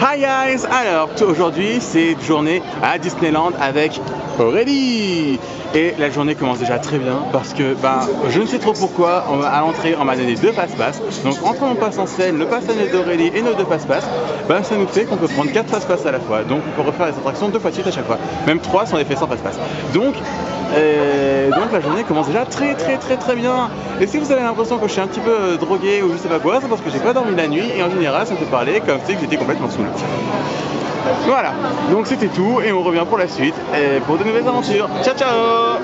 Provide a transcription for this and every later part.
Hi guys! Alors aujourd'hui c'est journée à Disneyland avec Aurélie et la journée commence déjà très bien parce que je ne sais trop pourquoi à l'entrée on m'a donné 2 passe-passe. Donc entre mon passe en scène, le passe annuel d'Aurélie et nos 2 passe-passe, ça nous fait qu'on peut prendre 4 passe-passe à la fois. Donc on peut refaire les attractions 2 fois de suite à chaque fois. Même 3 si on les fait sans passe-passe. Donc la journée commence déjà très bien. Et si vous avez l'impression que je suis un petit peu drogué ou je sais pas quoi, c'est parce que j'ai pas dormi la nuit et en général ça me fait parler comme si j'étais complètement saoul. Voilà, donc c'était tout et on revient pour la suite et pour de nouvelles aventures. Ciao ciao.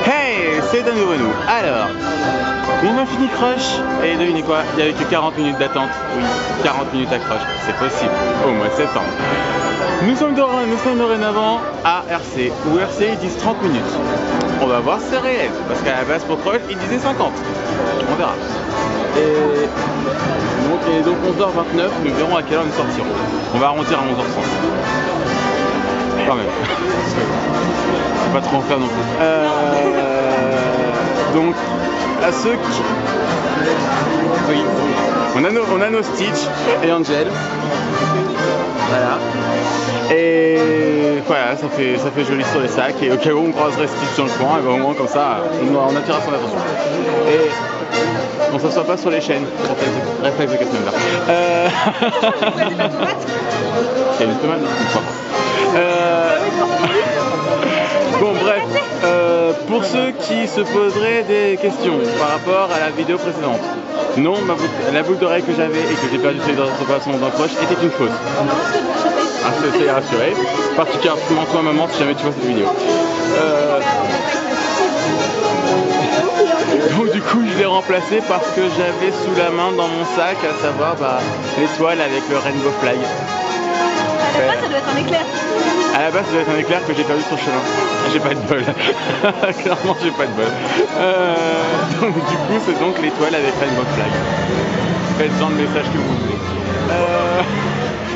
Hey, c'est de nouveau nous. Alors, on a fini Crush et devinez quoi, il n'y avait que 40 minutes d'attente. Oui, 40 minutes à Crush, c'est possible, au mois de septembre. Nous sommes dorénavant à RC, où RC ils disent 30 minutes. On va voir si c'est réel, parce qu'à la base pour Crush ils disaient 50. On verra. Et donc 11h29, nous verrons à quelle heure nous sortirons. On va arrondir à 11h30. Quand même. Faut pas trop en faire non plus. Donc, à ceux qui... Oui. On a nos Stitch et Angel. Voilà. Et voilà, ça fait joli sur les sacs. Et au cas où on croiserait Stitch dans le coin, et au moins comme ça, on attirera son attention. Et on s'assoit pas sur les chaînes. Réflexe de Casmender. Il y a une tomate, une fois. Bon bref, pour ceux qui se poseraient des questions par rapport à la vidéo précédente, non, la boucle d'oreille que j'avais et que j'ai perdu sur les autres façons dans Crush était une fausse. C'est rassuré, particulièrement toi maman si jamais tu vois cette vidéo. Donc du coup je l'ai remplacé parce que j'avais sous la main dans mon sac, à savoir l'étoile avec le rainbow flag. À la base ça doit être un éclair. À la base ça doit être un éclair que j'ai perdu sur le chemin. J'ai pas de bol. Clairement j'ai pas de bol. Donc du coup c'est donc l'étoile avec rainbow flag. Faites genre de message que vous voulez.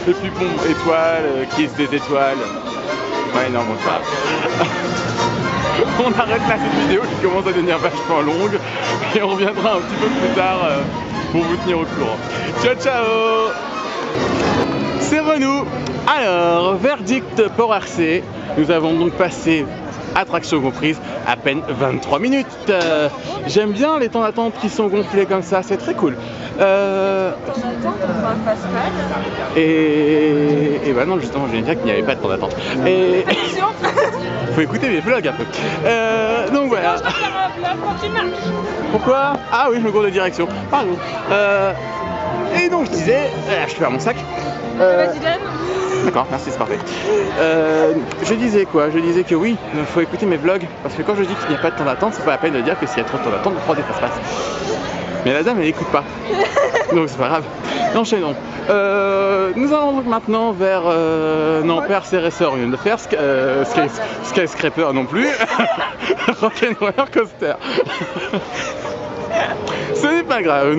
Et puis bon, étoile, kiss des étoiles. Ouais non bon c'est pas grave. On arrête là cette vidéo qui commence à devenir vachement longue et on reviendra un petit peu plus tard pour vous tenir au courant. Ciao ciao. C'est Renou. Alors, verdict pour RC. Nous avons donc passé, attraction comprise, à peine 23 minutes. J'aime bien les temps d'attente qui sont gonflés comme ça, c'est très cool. Et bah non, justement, je viens de dire qu'il n'y avait pas de temps d'attente. Et faut écouter mes vlogs un peu. Donc voilà. Pourquoi? Ah oui, je me gourde de direction. Pardon. Et donc je disais, je perds mon sac. Vas-y donne. D'accord, merci, c'est parfait. Je disais quoi? Je disais que oui, il faut écouter mes vlogs, parce que quand je dis qu'il n'y a pas de temps d'attente, c'est pas la peine de dire que s'il y a trop de temps d'attente, on prend des passe-passe. Mais la dame, elle n'écoute pas. Donc c'est pas grave. Enchaînons. Nous allons donc maintenant vers... non, pas RC Racer, on vient de faire Skyscraper non plus. Rock'n'Roller Coaster. Ce n'est pas grave,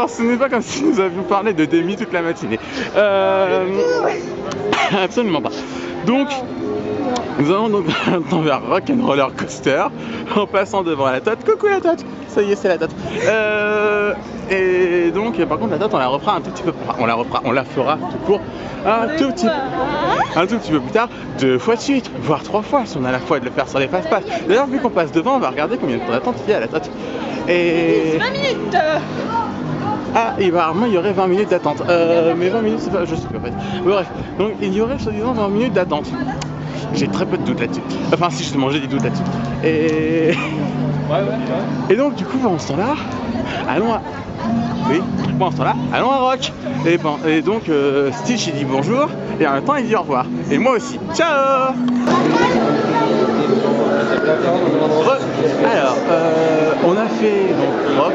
ce n'est pas comme si nous avions parlé de Demi toute la matinée. Absolument pas. Donc, nous allons donc maintenant vers Rock'n'Roller Coaster en passant devant la Tote. Coucou la Tote. Ça y est, c'est la Tote. Et donc, par contre, la Tote, on la refera un tout petit peu. Enfin, on la fera tout court un tout petit peu plus tard, 2 fois de suite, voire 3 fois si on a la foi de le faire sur les passe-passe. D'ailleurs, vu qu'on passe devant, on va regarder combien de temps d'attente il y a à la Tote. Et... 20 minutes. Ah, et apparemment il y aurait 20 minutes d'attente. Mais 20 minutes, c'est pas... Je sais pas en fait. Bref, donc il y aurait soi-disant 20 minutes d'attente. J'ai très peu de doutes là-dessus. Enfin, si justement, j'ai des doutes là-dessus. Et donc, du coup, pendant ce temps-là, allons à... Oui, pendant ce temps-là, allons à Rock. Et donc, Stitch, il dit bonjour, et en même temps, il dit au revoir. Et moi aussi. Ciao. Alors, on a fait donc Rock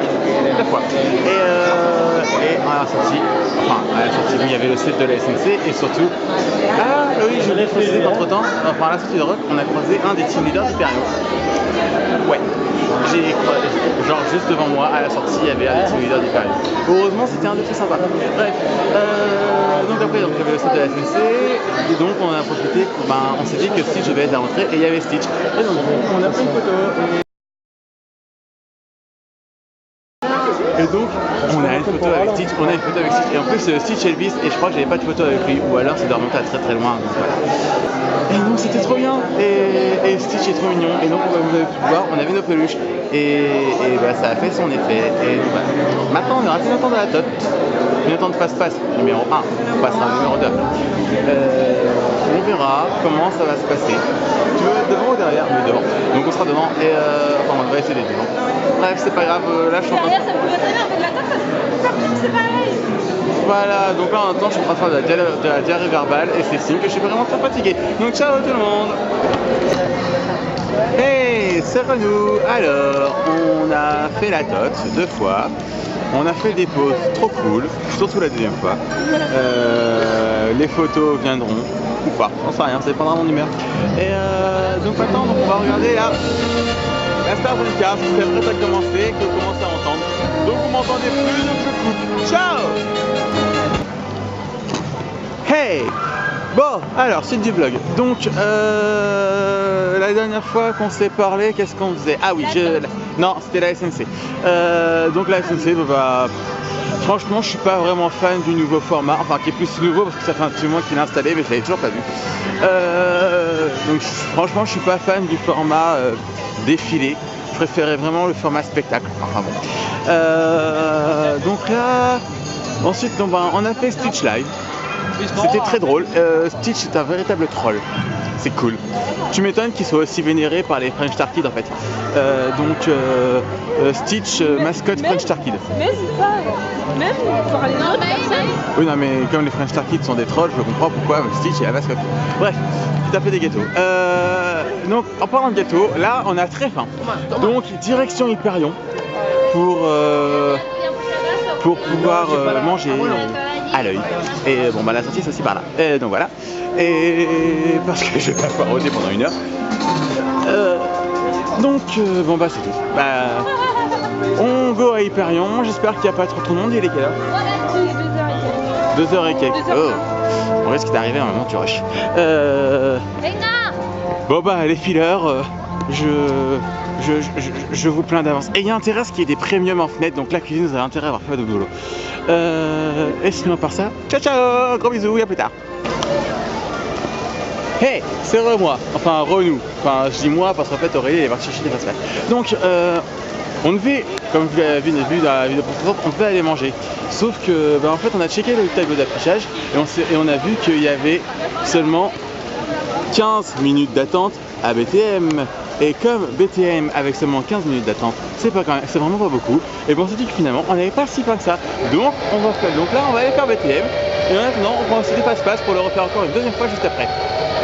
la fois. Et à la sortie, il y avait le site de la SNC et surtout, oui, je l'ai précisé entre temps, à la sortie de Rock, on a croisé un des team leaders d'Hyperion. Ouais, genre juste devant moi, à la sortie, il y avait un des team leaders d'Hyperion. Heureusement, c'était un des plus sympas. Bref, donc après, il y avait le site de la SNC, et donc on a profité, on s'est dit que Stitch devait être à l'entrée, et il y avait Stitch. Et donc, on a pris une photo. Et Et donc, on a une photo avec Stitch, et en plus Stitch Elvis, et je crois que j'avais pas de photo avec lui, ou alors c'est de remonter à très très loin, donc voilà. Et non, c'était trop bien, et Stitch est trop mignon, et donc vous avez pu voir, on avait nos peluches, et bah, ça a fait son effet, et bah, maintenant on aura Clignotant de la Tote, Clignotant de Passe-Passe, numéro 1, on passera au numéro 2. On verra comment ça va se passer. Tu veux être devant ou derrière? Mais devant. Donc on sera devant, et enfin on va essayer d'être devant. Bref, c'est pas grave, là je suis en train de... Derrière, ça peut très bien, avec la tête, c'est pareil. Voilà, donc là en même temps je suis en train de faire de la diarrhée verbale et c'est signe que je suis vraiment très fatigué. Donc ciao tout le monde. Hey, c'est Renou. Alors, on a fait la tote 2 fois. On a fait des pauses trop cool, surtout la deuxième fois. Les photos viendront, ou pas, on sait rien, ça dépendra de mon humeur. Et donc maintenant, on va regarder la Star Podcast, c'est prêt à commencer, que vous commencez à entendre. Donc vous m'entendez plus, donc je coupe. Ciao. Hey. Bon, alors, suite du vlog. Donc, la dernière fois qu'on s'est parlé, qu'est-ce qu'on faisait? Ah oui, non, c'était la SNC. Donc la SNC, bah, franchement, je suis pas vraiment fan du nouveau format, enfin qui est plus nouveau parce que ça fait un petit moment qu'il est installé, mais je l'avais toujours pas vu. Donc franchement, je suis pas fan du format défilé. Je préférais vraiment le format spectacle. Enfin bon. Donc là, ensuite, donc, bah, on a fait Stitch Live. C'était très drôle. Stitch est un véritable troll. C'est cool. Tu m'étonnes qu'il soit aussi vénéré par les French Star Kids en fait. Stitch, mascotte French Star Kids. Mais c'est pas... Même pour les autres personnes. Oui, non, mais comme les French Star Kids sont des trolls, je comprends pourquoi Stitch est la mascotte. Bref, tu as fait des gâteaux. Donc, en parlant de gâteaux, là, on a très faim. Donc, direction Hyperion pour pouvoir manger à l'œil. Et bon, bah la sortie c'est aussi par là. Et donc voilà. Et parce que je vais pas pouvoir rôder pendant 1 heure. Bon bah c'est tout. Bah, on go à Hyperion. J'espère qu'il n'y a pas trop de monde. Il est quelle heure? 2h et quelques. Oh. On risque d'arriver à un moment tu rush. Bon bah les fileurs, je vous plains d'avance. Et il y a intérêt à ce qu'il y ait des premiums en fenêtre, donc la cuisine, vous avez intérêt à avoir fait de boulot. Et sinon, par ça, ciao ciao, gros bisous, et à plus tard. Hey, c'est moi, enfin Renou. Enfin, je dis moi parce qu'en fait Aurélie elle va chercher des passes. Donc, on devait, comme vous l'avez vu dans la vidéo précédente, on devait aller manger. Sauf que, bah, en fait, on a checké le tableau d'affichage et on a vu qu'il y avait seulement 15 minutes d'attente à BTM. Et comme BTM avec seulement 15 minutes d'attente, c'est vraiment pas beaucoup. Et bon, on s'est dit que finalement, on n'avait pas si pas que ça. Donc là, on va aller faire BTM. Et maintenant, on prend aussi des passe-passe pour le refaire encore une deuxième fois juste après.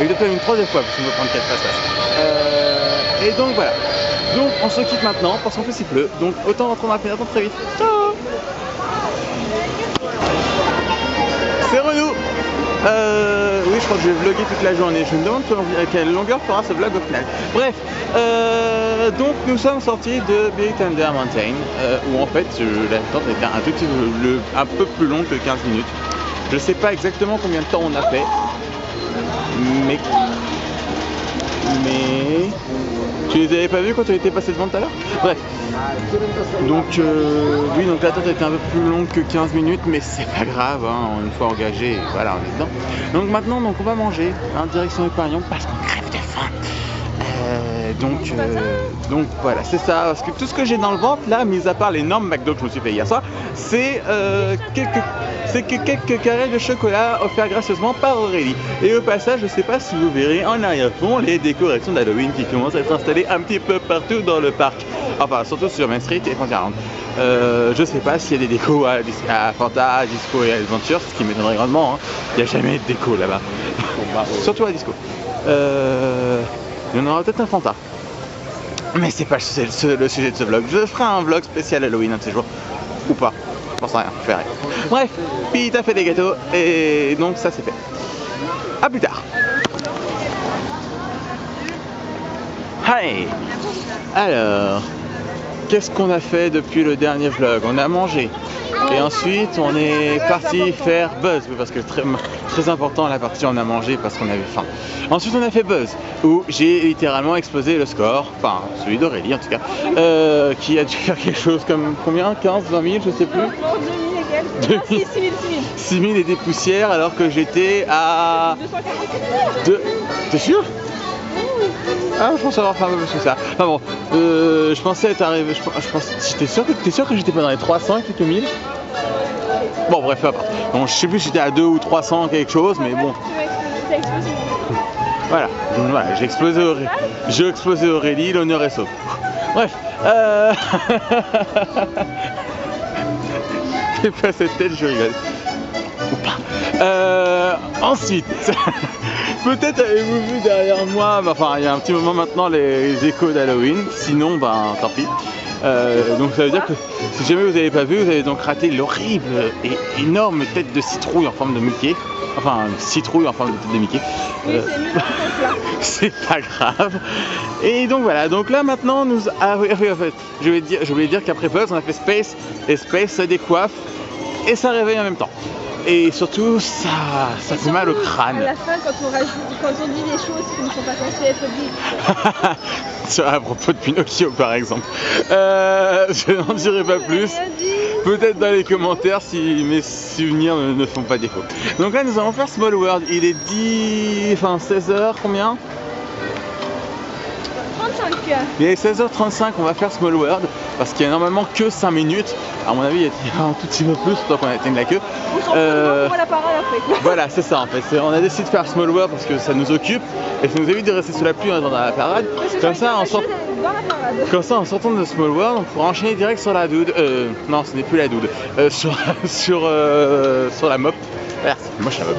Et peut-être même une troisième fois, parce qu'on veut prendre 4 passe-passe. Et donc voilà. Donc on se quitte maintenant, parce qu'en plus il pleut. Donc autant rentrer dans la fenêtre très vite. Ciao. C'est Renou. Oui, je crois que je vais vlogger toute la journée. Je me demande à quelle longueur fera ce vlog au final. Bref, donc nous sommes sortis de Big Thunder Mountain, où en fait l'attente était un peu plus longue que 15 minutes. Je sais pas exactement combien de temps on a fait, mais tu les avais pas vus quand tu étais passé devant tout à l'heure? Bref. Donc oui, donc l'attente était un peu plus longue que 15 minutes, mais c'est pas grave, hein, une fois engagé, voilà, on est dedans. Donc maintenant, on va manger en direction Hyperion parce qu'on crève de faim. Donc voilà, c'est ça, parce que tout ce que j'ai dans le ventre là, mis à part l'énorme McDo que je me suis fait hier soir, c'est quelques carrés de chocolat offerts gracieusement par Aurélie. Et au passage, je sais pas si vous verrez en arrière-fond les décorations d'Halloween qui commencent à être installées un petit peu partout dans le parc. Enfin, surtout sur Main Street et Frontier. Je sais pas s'il y a des décos à Fanta, à Disco et à Adventure, ce qui m'étonnerait grandement, hein. Il n'y a jamais de déco là-bas. Surtout à Disco. Il y en aura peut-être un Fanta. Mais c'est pas le sujet de ce vlog. Je ferai un vlog spécial Halloween un de ces jours. Ou pas. Je pense à rien, je ferai. Bref, puis t'as fait des gâteaux et donc ça c'est fait. A plus tard. Hi. Alors, qu'est-ce qu'on a fait depuis le dernier vlog? On a mangé Et ensuite, on est parti faire Buzz, parce que très important, la partie on a mangé parce qu'on avait faim. Ensuite, on a fait Buzz, où j'ai littéralement explosé le score, enfin celui d'Aurélie en tout cas, qui a dû faire quelque chose comme combien, 15, 20 000, je sais plus. Non, 2000 et quelques. 6 000. 6 000 et des poussières, alors que j'étais à... 247 000. T'es sûr? Ah, je pense avoir fait un peu plus que ça. Enfin bon, je pensais être arrivé. T'es sûr que j'étais pas dans les 300 et quelques mille? Bon, bref, peu importe. Bon, je sais plus si j'étais à 2 ou 300 quelque chose, mais bon. Tu as explosé. Voilà, donc voilà, j'ai explosé Aurélie, l'honneur est sauf. Bref, fais pas cette tête, je rigole. Ou pas. Ensuite, peut-être avez-vous vu derrière moi, enfin il y a un petit moment maintenant les échos d'Halloween, sinon ben tant pis. Donc ça veut dire que si jamais vous n'avez pas vu, vous avez donc raté l'horrible et énorme tête de citrouille en forme de Mickey. Enfin, une citrouille en forme de tête de Mickey. C'est pas grave. Et donc voilà, donc là maintenant nous... Ah oui, en fait, je voulais dire qu'après Buzz, on a fait Space, et Space ça décoiffe et ça réveille en même temps. Et surtout, ça fait mal au crâne. À la fin, quand on dit des choses qui ne sont pas censées être dites. À propos de Pinocchio par exemple. Je n'en dirai pas plus. Peut-être dans les commentaires si mes souvenirs ne font pas défaut. Donc là nous allons faire Small World. Il est 16h combien? 35. Il est 16h35, on va faire Small World parce qu'il y a normalement que 5 minutes. À mon avis, il y a un tout petit peu plus, tant qu'on a éteint la queue. On voit la parole après. Voilà, c'est ça en fait. On a décidé de faire Small World parce que ça nous occupe et ça nous évite de rester sous la pluie en attendant la parade. Comme ça, en sortant de Small World, on pourra enchaîner direct sur la Dude. Non, ce n'est plus la Dude. Sur la MOP. Voilà, c'est moche la MOP.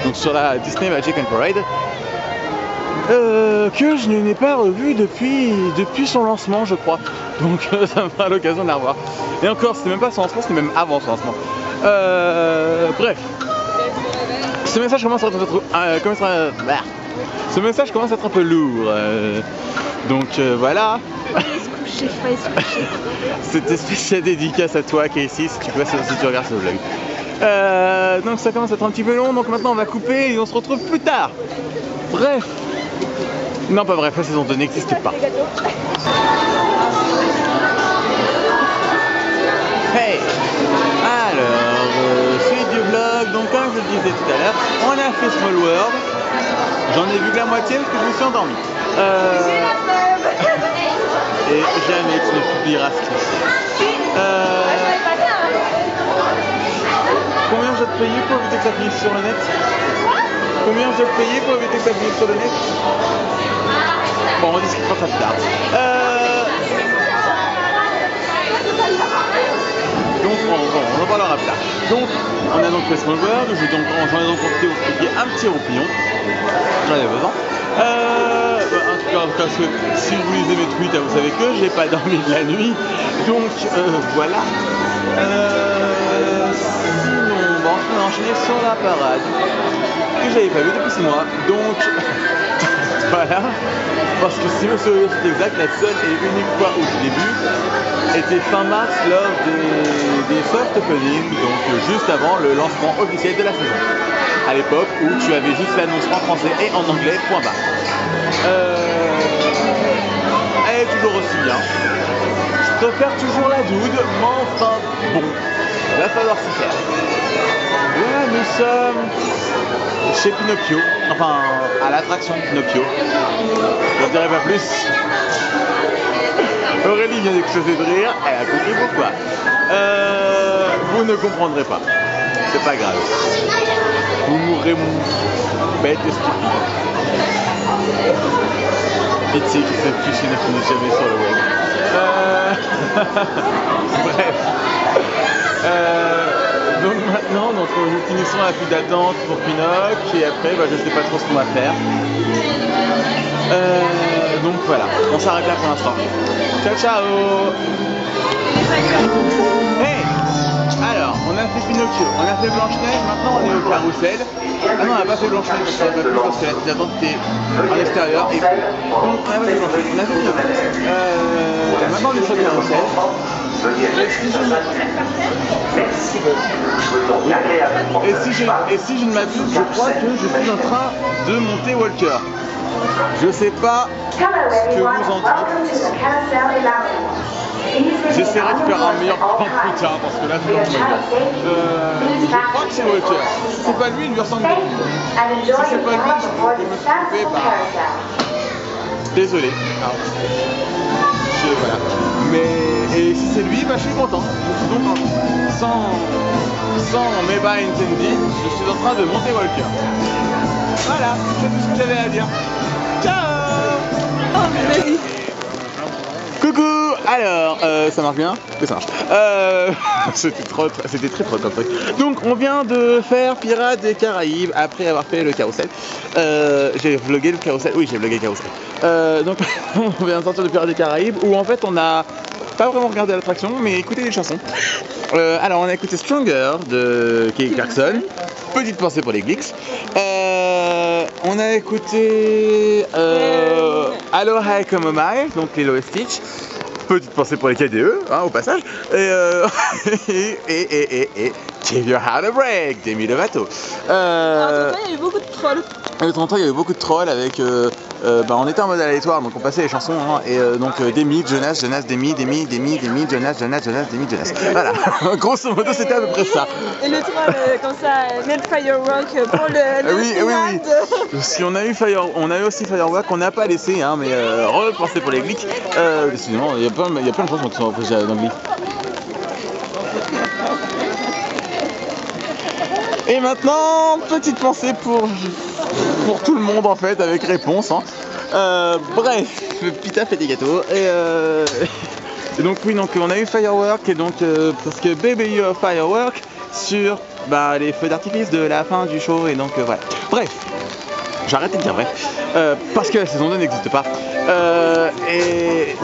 Donc sur la Disney Magic and Parade. Que je n'ai pas revu depuis son lancement, je crois. Donc ça me fera l'occasion de la revoir. Et encore, c'était même pas son lancement, c'était même avant son lancement. Bref. Ce message commence à être un peu lourd. Donc voilà. C'était spécial dédicace à toi, Casey, si tu regardes ce vlog. Donc ça commence à être un petit peu long, donc maintenant on va couper et on se retrouve plus tard. Bref. Non, pas bref, la saison 2 n'existe pas. Hey! Alors, suite du vlog, donc comme je le disais tout à l'heure, on a fait Small World. J'en ai vu que la moitié parce que je me suis endormi. Et jamais tu ne publieras ce cliché. Combien je dois te payer pour éviter que ça finisse sur le net? Combien je dois te payer pour éviter que ça finisse sur le net? Bon, on discutera ça plus tard. Donc, on en parlera plus tard. Donc, on a donc fait Small World, j'en ai donc profité pour publier un petit roupillon. J'en avais besoin. En tout cas, parce que si vous lisez mes tweets, vous savez que j'ai pas dormi de la nuit. Donc, voilà. Sinon, bon, on va enchaîner sur la parade que j'avais pas vu depuis 6 mois. Donc, voilà. Parce que si mon souvenir est exact, la seule et unique fois où je l'ai vu était fin mars lors des soft openings, donc juste avant le lancement officiel de la saison. À l'époque où tu avais juste l'annonce en français et en anglais, point barre. Elle est toujours aussi bien. Je préfère toujours la Dude, mais enfin bon, il va falloir s'y faire. Là nous sommes chez Pinocchio, enfin à l'attraction Pinocchio. Je ne dirai pas plus. Aurélie vient d'exploser de rire, elle a compris pourquoi. Vous ne comprendrez pas, c'est pas grave. Vous mourrez bête et stupide. Pitié que cette fiche ne finisse jamais sur le web. Bref. Donc maintenant, nous finissons la file d'attente pour Pinoc et après, je sais pas trop ce qu'on va faire. Donc voilà, on s'arrête là pour l'instant. Ciao ciao. Hey. Alors, on a fait Pinocchio, on a fait Blanche-Neige, maintenant on est au carrousel. Ah non, on n'a pas fait Blanche-Neige parce qu'on n'a pas pu parce que la file d'attente était en extérieur. Donc on a fait Blanche-Neige, on a fait Pinocchio. Maintenant on est sur le carrousel. Et si je ne m'abuse, je crois que je suis en train de monter Walker. Je sais pas ce que vous en dites. J'essaierai de faire un meilleur plan plus tard parce que là je je crois que c'est Walker. Si c'est pas lui, il lui ressemble beaucoup. Si c'est pas lui, je me suis trompé, désolé. Voilà. Mais et si c'est lui, je suis content. Je suis donc sans méba intended, je suis en train de monter Walker. Voilà, c'est tout ce que j'avais à dire. Ciao. Coucou. Alors, ça marche bien? Oui, ça marche. C'était très trop comme truc. Donc, on vient de faire Pirates des Caraïbes après avoir fait le carrousel. J'ai vlogué le carrousel. Oui, j'ai vlogué le carrousel. Donc, on vient de sortir de Pirates des Caraïbes où en fait on a pas vraiment regardé l'attraction, mais écouté des chansons. Alors, on a écouté Stronger de Kelly Clarkson. Petite pensée pour les Glicks. On a écouté Aloha Como Mai, donc Lilo et Stitch. Petite pensée pour les KDE, hein, au passage. Et Give Your Heart a Break d'Emi Lovato. Entre-temps, il y a eu beaucoup de trolls. Entre-temps, il y a eu beaucoup de trolls avec. On était en mode aléatoire, donc on passait les chansons. Hein, et donc Demi, Jonas, Demi, Jonas, Demi, Jonas. Voilà. Grosso modo, c'était à peu près ça. Et le troll, comme ça, met Firework pour le. Oui. Si on a eu aussi Firework, on n'a pas laissé, hein, mais repensez pour les Glicks. Décidément, il y a plein de chansons qui sont repensées dans Glicks. Et maintenant, petite pensée pour tout le monde en fait, avec réponse. Hein. Bref, Pita fait des gâteaux. Et donc oui, donc on a eu Firework et donc parce que Baby You're Firework sur les feux d'artifice de la fin du show et donc voilà. Bref, j'ai arrêté de dire bref parce que la saison 2 n'existe pas. Et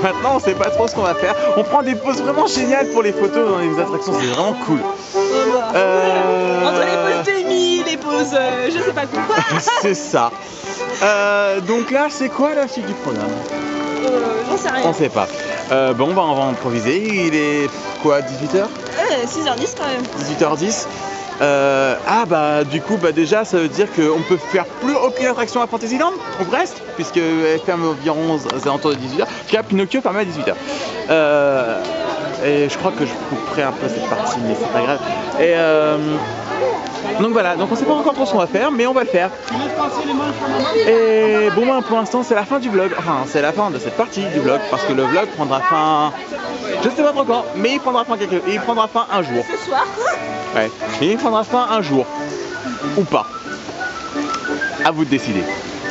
maintenant on sait pas trop ce qu'on va faire. On prend des poses vraiment géniales pour les photos dans les attractions, c'est vraiment cool. Entre les poses Demi, les poses je sais pas quoi. C'est ça. Donc là c'est quoi la suite du programme? J'en sais rien. On sait pas. Bon on va improviser. Il est quoi, 18h? 6h10 quand même. 18h10. Du coup déjà ça veut dire qu'on peut faire plus aucune attraction à Fantasyland ou presque, puisqu'elle ferme environ aux alentours de 18h. En tout cas Pinocchio ferme à 18h. Et je crois que je couperai un peu cette partie, mais c'est pas grave. Et donc voilà, donc on sait pas encore trop ce qu'on va faire, mais on va le faire. Et bon pour l'instant c'est la fin du vlog, enfin c'est la fin de cette partie du vlog, parce que le vlog prendra fin, je sais pas trop quand, mais il prendra fin un jour. Ce soir. Ouais, et il prendra fin un jour, ou pas. À vous de décider.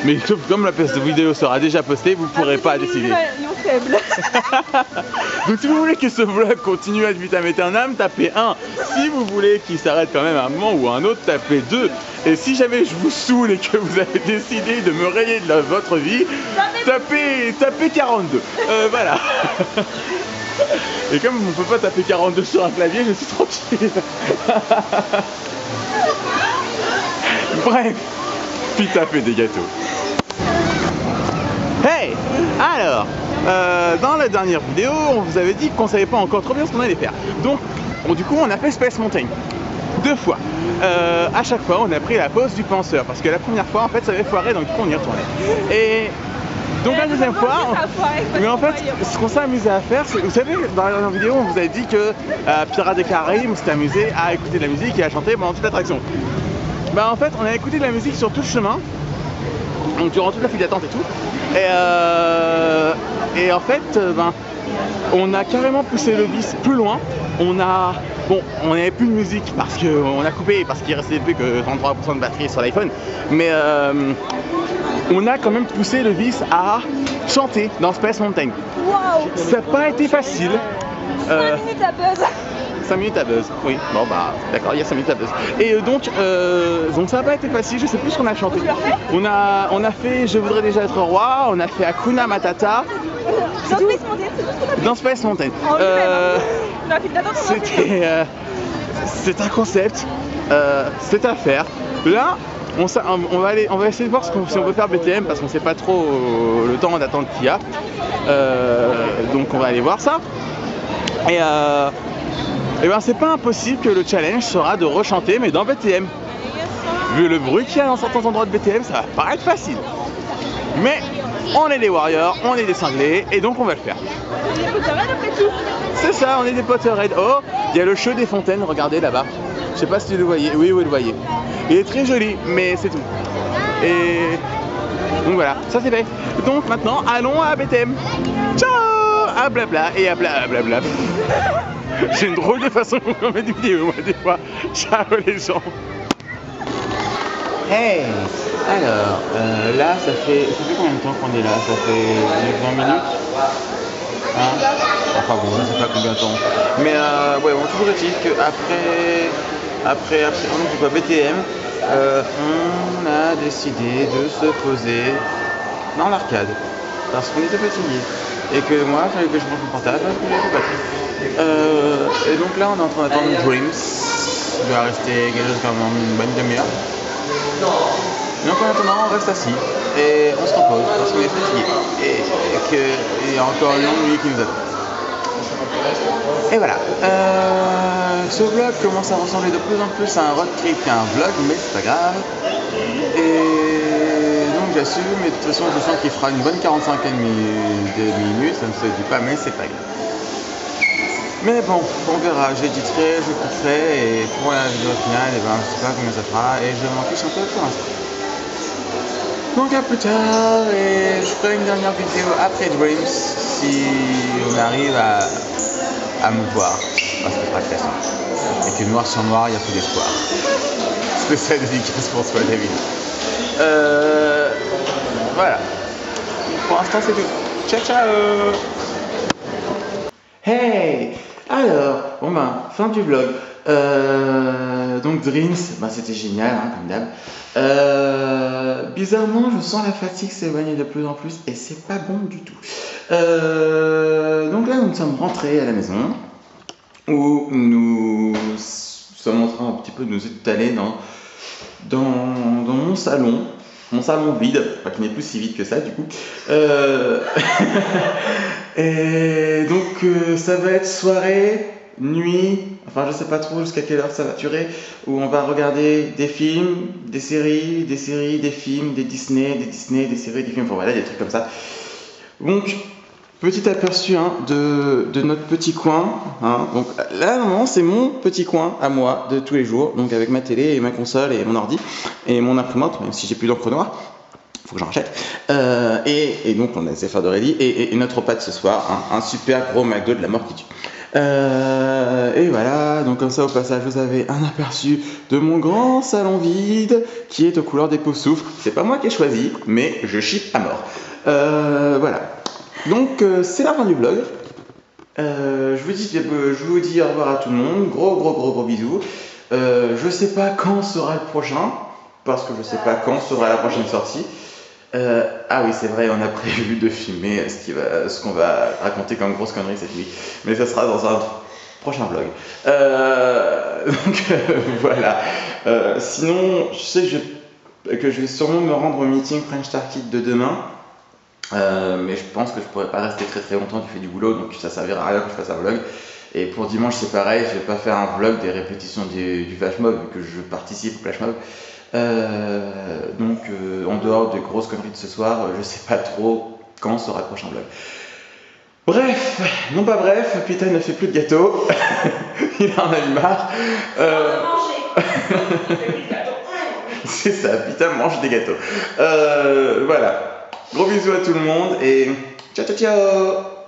Mais comme la vidéo sera déjà postée, vous ne pourrez pas décider. Faible. Donc si vous voulez que ce vlog continue ad vitam aeternam, tapez 1. Si vous voulez qu'il s'arrête quand même à un moment ou à un autre, tapez 2. Et si jamais je vous saoule et que vous avez décidé de me rayer de votre vie, tapez 42. Voilà. Et comme on ne peut pas taper 42 sur un clavier, je suis tranquille. Bref, puis taper des gâteaux. Hey! Alors, dans la dernière vidéo, on vous avait dit qu'on savait pas encore trop bien ce qu'on allait faire. Donc, du coup, on a fait Space Mountain 2 fois. À chaque fois, on a pris la pause du penseur parce que la première fois, en fait, ça avait foiré, donc du coup, on y retournait. Et donc la deuxième fois, mais en fait, ce qu'on s'est amusé à faire, c'est, vous savez, dans la dernière vidéo, on vous avait dit que Pirates des Caraïbes, on s'était amusé à écouter de la musique et à chanter pendant toute l'attraction. En fait, on a écouté de la musique sur tout le chemin, donc durant toute la file d'attente et tout. Et en fait, on a carrément poussé le vice plus loin. On n'avait plus de musique parce qu'on a coupé, parce qu'il restait plus que 33% de batterie sur l'iPhone. Mais on a quand même poussé le vice à chanter dans Space Mountain. Wow. Ça n'a pas été facile. 5 minutes à buzz. 5 minutes à buzz, oui. Bon d'accord, il y a 5 minutes à buzz. Et donc ça n'a pas été facile, je sais plus ce qu'on a chanté. On a fait Je voudrais déjà être roi, on a fait Hakuna Matata. Dans Space Mountain. C'est un concept, c'est à faire. Là, on va essayer de voir si on peut faire BTM parce qu'on sait pas trop le temps d'attente qu'il y a. Donc on va aller voir ça. Et ben c'est pas impossible que le challenge sera de rechanter mais dans BTM. Vu le bruit qu'il y a dans certains endroits de BTM, ça va paraître facile. Mais on est des warriors, on est des cinglés et donc on va le faire. On est des Potterhead après tout. C'est ça, on est des Potterhead. Oh, il y a le show des fontaines, regardez là-bas. Je sais pas si vous le voyez. Oui, vous le voyez. Il est très joli, mais c'est tout. Et donc voilà, ça c'est fait. Donc maintenant, allons à BTM. Ciao. À blabla et à blabla. J'ai une drôle de façon de faire des vidéos, moi, des fois. Ciao les gens. Hey. Alors, là, ça fait combien de temps qu'on est là? Ça fait 20 minutes. Hein? Enfin bon, je sais pas combien de temps. Mais ouais, bon, toujours est-il qu'après, on ne pas BTM, on a décidé de se poser dans l'arcade. Parce qu'on était fatigué. Et que moi, il fallait que je mange mon portable, parce que j'avais pas batterie. Et donc là, on est en train d'attendre Dreams. Il va rester quelque chose comme une bonne demi-heure. Donc en attendant, on reste assis et on se repose parce qu'on est fatigué et qu'il y a encore une longue nuit qui nous attend. Et voilà. Ce vlog commence à ressembler de plus en plus à un road trip qu'à un vlog, mais c'est pas grave. Et donc j'assume, mais de toute façon je sens qu'il fera une bonne 45 minutes, ça ne se dit pas, mais c'est pas grave. Mais bon, on verra, j'éditerai, je couperai et pour la vidéo finale, et ben, je sais pas combien ça fera et je m'en fiche un peu pour l'instant. Donc à plus tard et je ferai une dernière vidéo après Dreams si on arrive à me voir parce que c'est pas très simple. Et que noir sur noir, il n'y a plus d'espoir. Spécial dédicace pour toi David. Voilà. Pour l'instant c'est tout. Ciao ciao. Hey. Alors, bon ben, fin du vlog. Donc Dreams, ben, c'était génial, hein, comme d'hab. Bizarrement, je sens la fatigue s'éloigner de plus en plus et c'est pas bon du tout. Donc là, nous sommes rentrés à la maison où nous sommes en train un petit peu de nous étaler dans mon salon. Mon salon vide, enfin qui n'est plus si vide que ça du coup. Et donc ça va être soirée, nuit, enfin je sais pas trop jusqu'à quelle heure ça va durer, où on va regarder des films, des séries, des films, des Disney, des séries, des films, enfin voilà, des trucs comme ça. Donc petit aperçu hein, de notre petit coin. Hein. Donc là, normalement, c'est mon petit coin à moi de tous les jours. Donc avec ma télé et ma console et mon ordi et mon imprimante, même si j'ai plus d'encre noire. Faut que j'en rachète. Et donc on a essayé de faire de ready et notre repas de ce soir, hein, un super gros McDo de la mort qui tue. Et voilà, donc comme ça au passage vous avez un aperçu de mon grand salon vide qui est aux couleurs des Poufsouffles. C'est pas moi qui ai choisi, mais je chipe à mort. Voilà. Donc c'est la fin du vlog. Je vous dis au revoir à tout le monde. Gros bisous. Je sais pas quand sera le prochain, parce que je sais pas quand sera la prochaine sortie. Ah oui, c'est vrai, on a prévu de filmer ce qu'on va raconter comme grosse connerie cette nuit. Mais ça sera dans un prochain vlog. Donc voilà. Sinon, je sais que je vais sûrement me rendre au meeting French Star Kid de demain. Mais je pense que je pourrais pas rester très longtemps du fait du boulot, donc ça servira à rien que je fasse un vlog. Et pour dimanche c'est pareil, je vais pas faire un vlog des répétitions du Flash Mob vu que je participe au Flash Mob. Donc en dehors des grosses conneries de ce soir, je sais pas trop quand sera le prochain vlog. Bref, non pas bref, Peter ne fait plus de gâteaux, il en a eu marre. C'est ça, Peter mange des gâteaux. Voilà, gros bisous à tout le monde et ciao ciao ciao.